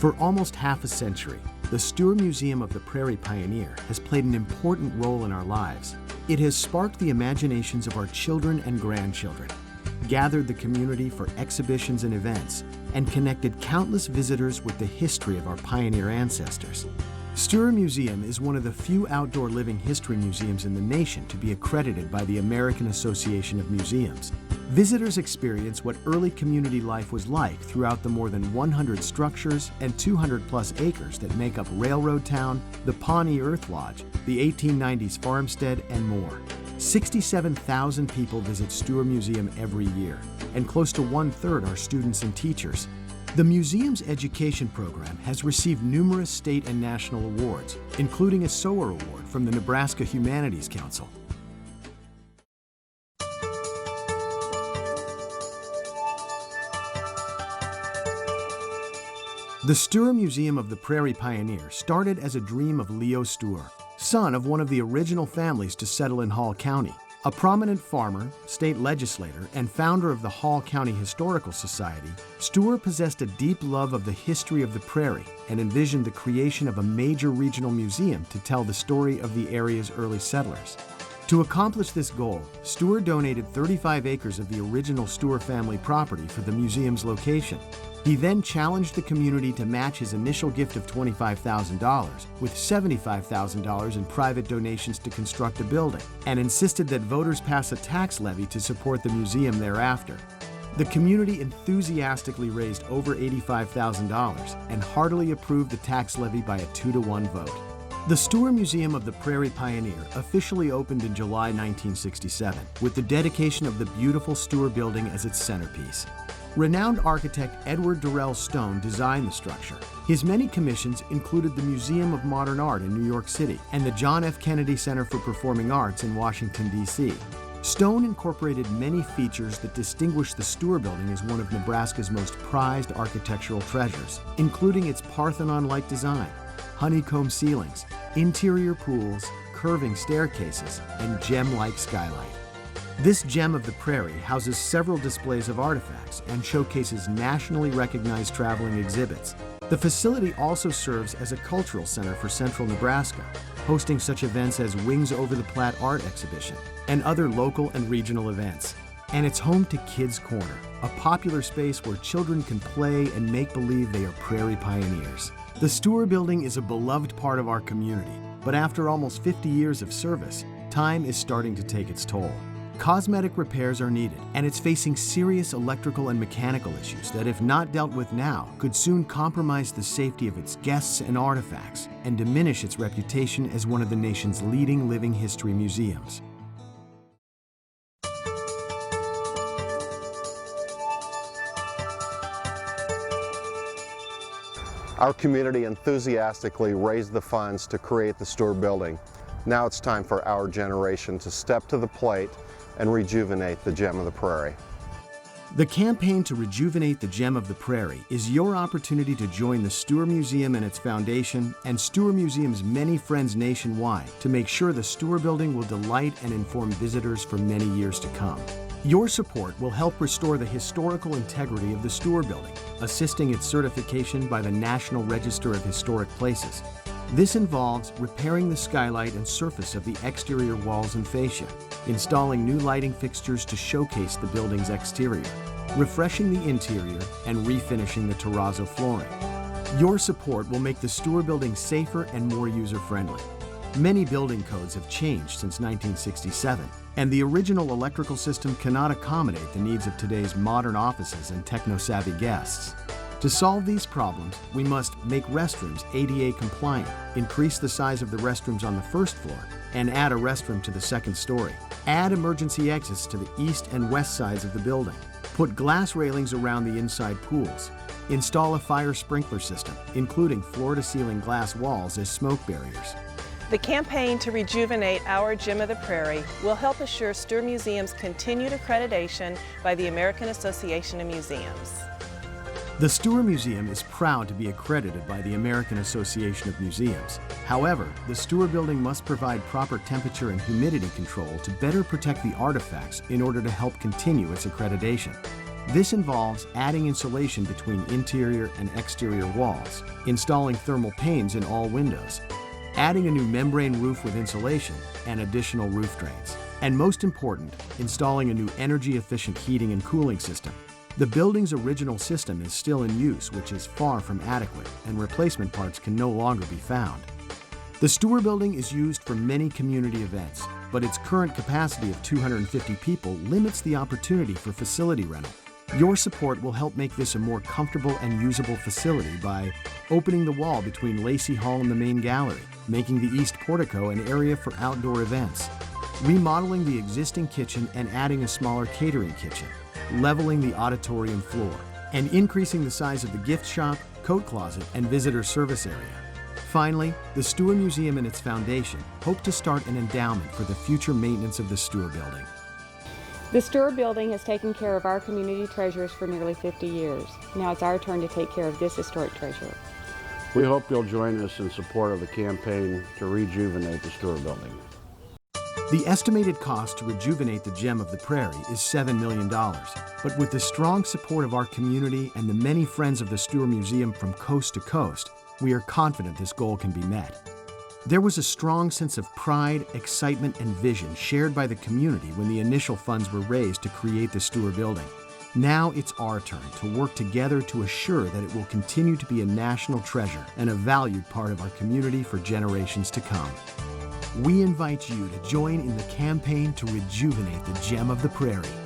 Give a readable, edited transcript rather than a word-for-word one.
For almost half a century, the Stuhr Museum of the Prairie Pioneer has played an important role in our lives. It has sparked the imaginations of our children and grandchildren, gathered the community for exhibitions and events, and connected countless visitors with the history of our pioneer ancestors. Stuhr Museum is one of the few outdoor living history museums in the nation to be accredited by the American Association of Museums. Visitors experience what early community life was like throughout the more than 100 structures and 200+ acres that make up Railroad Town, the Pawnee Earth Lodge, the 1890s farmstead, and more. 67,000 people visit Stuhr Museum every year, and close to 1/3 are students and teachers. The museum's education program has received numerous state and national awards, including a SOAR Award from the Nebraska Humanities Council. The Stuhr Museum of the Prairie Pioneer started as a dream of Leo Stuhr, son of one of the original families to settle in Hall County. A prominent farmer, state legislator, and founder of the Hall County Historical Society, Stuhr possessed a deep love of the history of the prairie and envisioned the creation of a major regional museum to tell the story of the area's early settlers. To accomplish this goal, Stuhr donated 35 acres of the original Stuhr family property for the museum's location. He then challenged the community to match his initial gift of $25,000 with $75,000 in private donations to construct a building, and insisted that voters pass a tax levy to support the museum thereafter. The community enthusiastically raised over $85,000 and heartily approved the tax levy by a 2-to-1 vote. The Stuhr Museum of the Prairie Pioneer officially opened in July 1967 with the dedication of the beautiful Stuhr Building as its centerpiece. Renowned architect Edward Durrell Stone designed the structure. His many commissions included the Museum of Modern Art in New York City and the John F. Kennedy Center for Performing Arts in Washington, D.C. Stone incorporated many features that distinguish the Stuhr Building as one of Nebraska's most prized architectural treasures, including its Parthenon-like design, honeycomb ceilings, interior pools, curving staircases, and gem-like skylight. This gem of the prairie houses several displays of artifacts and showcases nationally recognized traveling exhibits. The facility also serves as a cultural center for central Nebraska, hosting such events as Wings Over the Platte Art Exhibition and other local and regional events. And it's home to Kids Corner, a popular space where children can play and make believe they are prairie pioneers. The Stuhr Building is a beloved part of our community, but after almost 50 years of service, time is starting to take its toll. Cosmetic repairs are needed, and it's facing serious electrical and mechanical issues that, if not dealt with now, could soon compromise the safety of its guests and artifacts and diminish its reputation as one of the nation's leading living history museums. Our community enthusiastically raised the funds to create the Stuhr Building. Now it's time for our generation to step to the plate and rejuvenate the gem of the prairie. The campaign to rejuvenate the gem of the prairie is your opportunity to join the Stuhr Museum and its foundation and Stuhr Museum's many friends nationwide to make sure the Stuhr Building will delight and inform visitors for many years to come. Your support will help restore the historical integrity of the Stuhr Building, assisting its certification by the National Register of Historic Places. This involves repairing the skylight and surface of the exterior walls and fascia, installing new lighting fixtures to showcase the building's exterior, refreshing the interior, and refinishing the terrazzo flooring. Your support will make the Stuhr Building safer and more user-friendly. Many building codes have changed since 1967, and the original electrical system cannot accommodate the needs of today's modern offices and techno-savvy guests. To solve these problems, we must make restrooms ADA compliant, increase the size of the restrooms on the first floor, and add a restroom to the second story. Add emergency exits to the east and west sides of the building. Put glass railings around the inside pools. Install a fire sprinkler system, including floor-to-ceiling glass walls as smoke barriers. The campaign to rejuvenate our Gem of the Prairie will help assure Stuhr Museum's continued accreditation by the American Association of Museums. The Stuhr Museum is proud to be accredited by the American Association of Museums. However, the Stuhr Building must provide proper temperature and humidity control to better protect the artifacts in order to help continue its accreditation. This involves adding insulation between interior and exterior walls, installing thermal panes in all windows, adding a new membrane roof with insulation and additional roof drains, and most important, installing a new energy-efficient heating and cooling system. The building's original system is still in use, which is far from adequate, and replacement parts can no longer be found. The Stuhr Building is used for many community events, but its current capacity of 250 people limits the opportunity for facility rental. Your support will help make this a more comfortable and usable facility by opening the wall between Lacey Hall and the main gallery, making the east portico an area for outdoor events, remodeling the existing kitchen and adding a smaller catering kitchen, leveling the auditorium floor, and increasing the size of the gift shop, coat closet, and visitor service area. Finally, the Stuhr Museum and its foundation hope to start an endowment for the future maintenance of the Stuhr Building. The Stuhr Building has taken care of our community treasures for nearly 50 years. Now it's our turn to take care of this historic treasure. We hope you'll join us in support of the campaign to rejuvenate the Stuhr Building. The estimated cost to rejuvenate the gem of the Prairie is $7 million, but with the strong support of our community and the many friends of the Stuhr Museum from coast to coast, we are confident this goal can be met. There was a strong sense of pride, excitement, and vision shared by the community when the initial funds were raised to create the Stuhr Building. Now it's our turn to work together to assure that it will continue to be a national treasure and a valued part of our community for generations to come. We invite you to join in the campaign to rejuvenate the gem of the Prairie.